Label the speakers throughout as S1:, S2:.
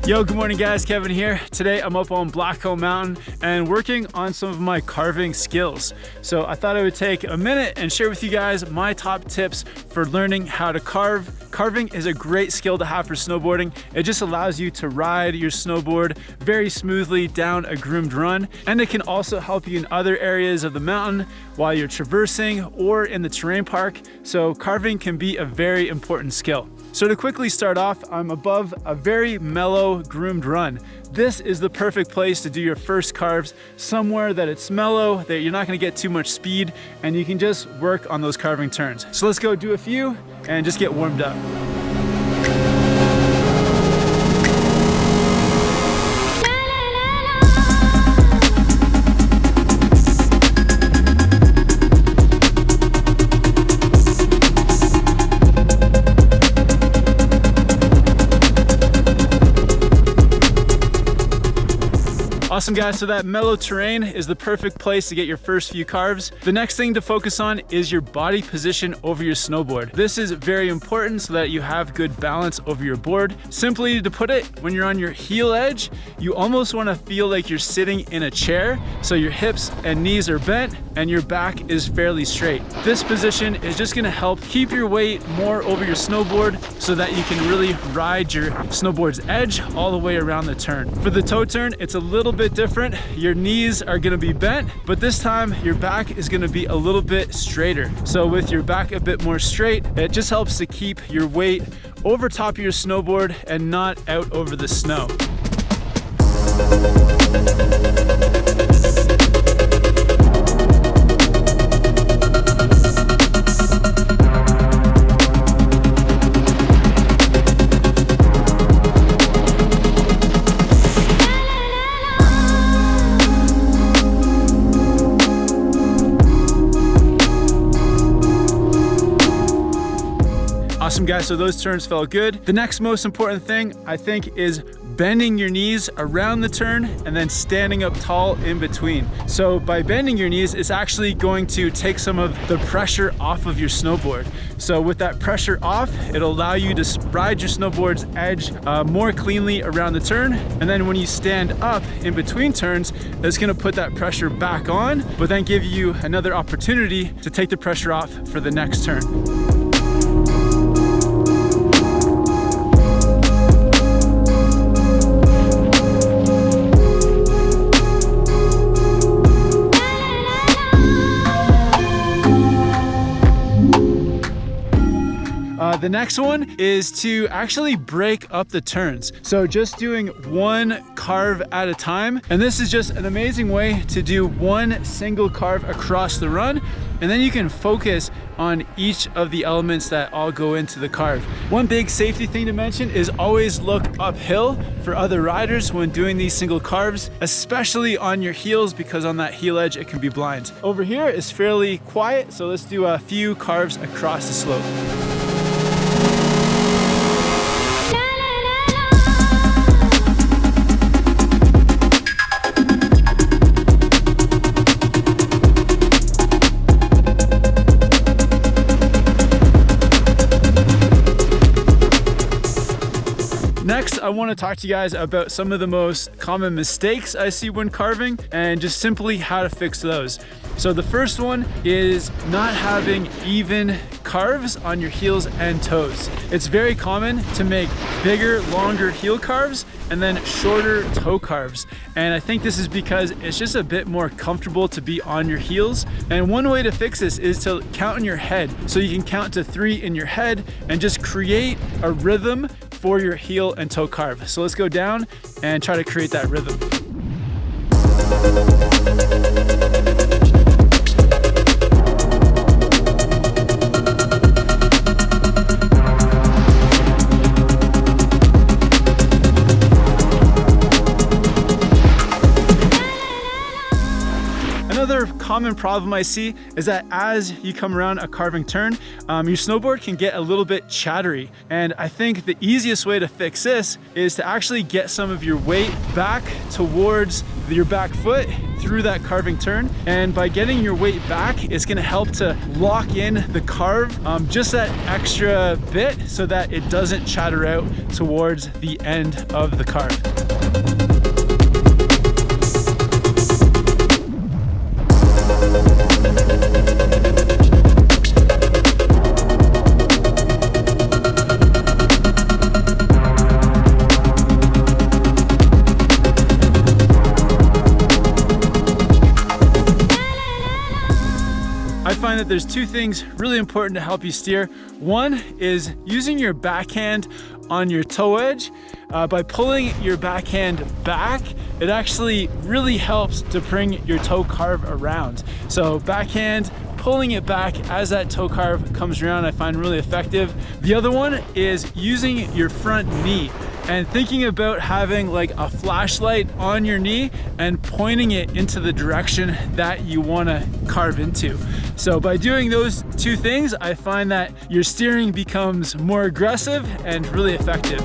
S1: Yo, good morning guys, Kevin here. Today I'm up on Blackcomb Mountain and working on some of my carving skills. So I thought I would take a minute and share with you guys my top tips for learning how to carve. Carving is a great skill to have for snowboarding. It just allows you to ride your snowboard very smoothly down a groomed run, and it can also help you in other areas of the mountain while you're traversing or in the terrain park. So carving can be a very important skill. So to quickly start off, I'm above a very mellow groomed run. This is the perfect place to do your first carves, somewhere that it's mellow, that you're not gonna get too much speed, and you can just work on those carving turns. So let's go do a few and just get warmed up. Awesome guys, so that mellow terrain is the perfect place to get your first few carves. The next thing to focus on is your body position over your snowboard. This is very important so that you have good balance over your board. Simply to put it, when you're on your heel edge, you almost want to feel like you're sitting in a chair, so your hips and knees are bent and your back is fairly straight. This position is just going to help keep your weight more over your snowboard so that you can really ride your snowboard's edge all the way around the turn. For the toe turn, it's a little bit different. Your knees are going to be bent, but this time your back is going to be a little bit straighter. So with your back a bit more straight, it just helps to keep your weight over top of your snowboard and not out over the snow. Awesome guys, so those turns felt good. The next most important thing I think is bending your knees around the turn and then standing up tall in between. So by bending your knees, it's actually going to take some of the pressure off of your snowboard. So with that pressure off, it'll allow you to ride your snowboard's edge more cleanly around the turn. And then when you stand up in between turns, it's gonna put that pressure back on, but then give you another opportunity to take the pressure off for the next turn. The next one is to actually break up the turns. So just doing one carve at a time. And this is just an amazing way to do one single carve across the run. And then you can focus on each of the elements that all go into the carve. One big safety thing to mention is always look uphill for other riders when doing these single carves, especially on your heels, because on that heel edge, it can be blind. Over here is fairly quiet. So let's do a few carves across the slope. Next, I want to talk to you guys about some of the most common mistakes I see when carving and just simply how to fix those. So the first one is not having even carves on your heels and toes. It's very common to make bigger, longer heel carves and then shorter toe carves. And I think this is because it's just a bit more comfortable to be on your heels. And one way to fix this is to count in your head. So you can count to 3 in your head and just create a rhythm for your heel and toe carve. So let's go down and try to create that rhythm. Another common problem I see is that as you come around a carving turn, your snowboard can get a little bit chattery. And I think the easiest way to fix this is to actually get some of your weight back towards your back foot through that carving turn. And by getting your weight back, it's gonna help to lock in the carve just that extra bit so that it doesn't chatter out towards the end of the carve. I find that there's two things really important to help you steer. One is using your backhand on your toe edge. By pulling your backhand back, it actually really helps to bring your toe carve around. So backhand, pulling it back as that toe carve comes around, I find really effective. The other one is using your front knee and thinking about having like a flashlight on your knee and pointing it into the direction that you want to carve into. So by doing those two things, I find that your steering becomes more aggressive and really effective.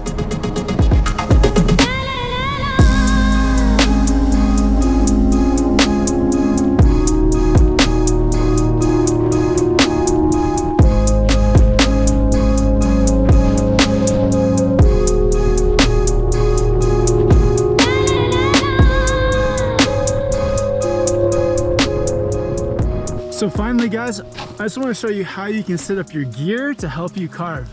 S1: So finally guys, I just want to show you how you can set up your gear to help you carve.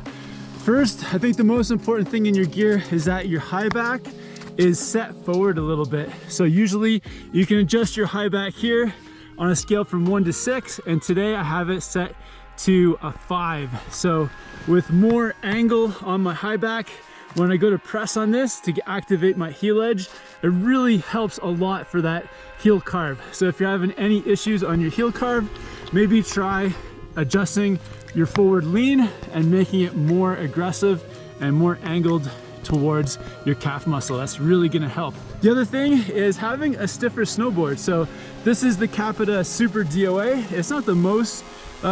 S1: First, I think the most important thing in your gear is that your high back is set forward a little bit. So usually you can adjust your high back here on a scale from 1 to 6, and today I have it set to a 5. So with more angle on my high back, when I go to press on this to activate my heel edge, it really helps a lot for that heel carve. So if you're having any issues on your heel carve, maybe try adjusting your forward lean and making it more aggressive and more angled towards your calf muscle. That's really gonna help. The other thing is having a stiffer snowboard. So this is the Capita Super DOA. It's not the most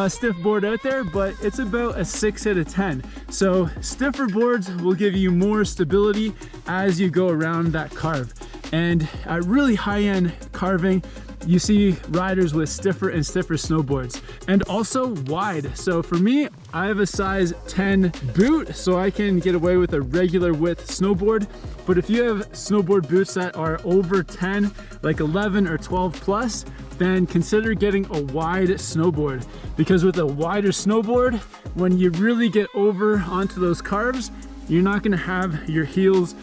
S1: stiff board out there, but it's about a 6 out of 10. So stiffer boards will give you more stability as you go around that carve. And at really high-end carving, you see riders with stiffer and stiffer snowboards, and also wide. So for me, I have a size 10 boot, so I can get away with a regular width snowboard. But if you have snowboard boots that are over 10, like 11 or 12 plus, then consider getting a wide snowboard, because with a wider snowboard, when you really get over onto those carves, you're not gonna have your heels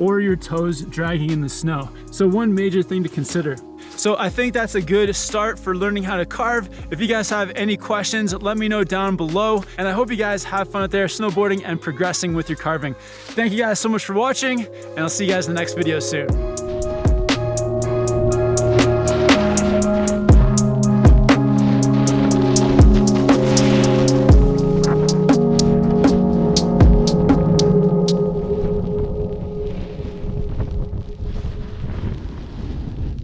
S1: or your toes dragging in the snow. So one major thing to consider. So I think that's a good start for learning how to carve. If you guys have any questions, let me know down below. And I hope you guys have fun out there snowboarding and progressing with your carving. Thank you guys so much for watching, and I'll see you guys in the next video soon.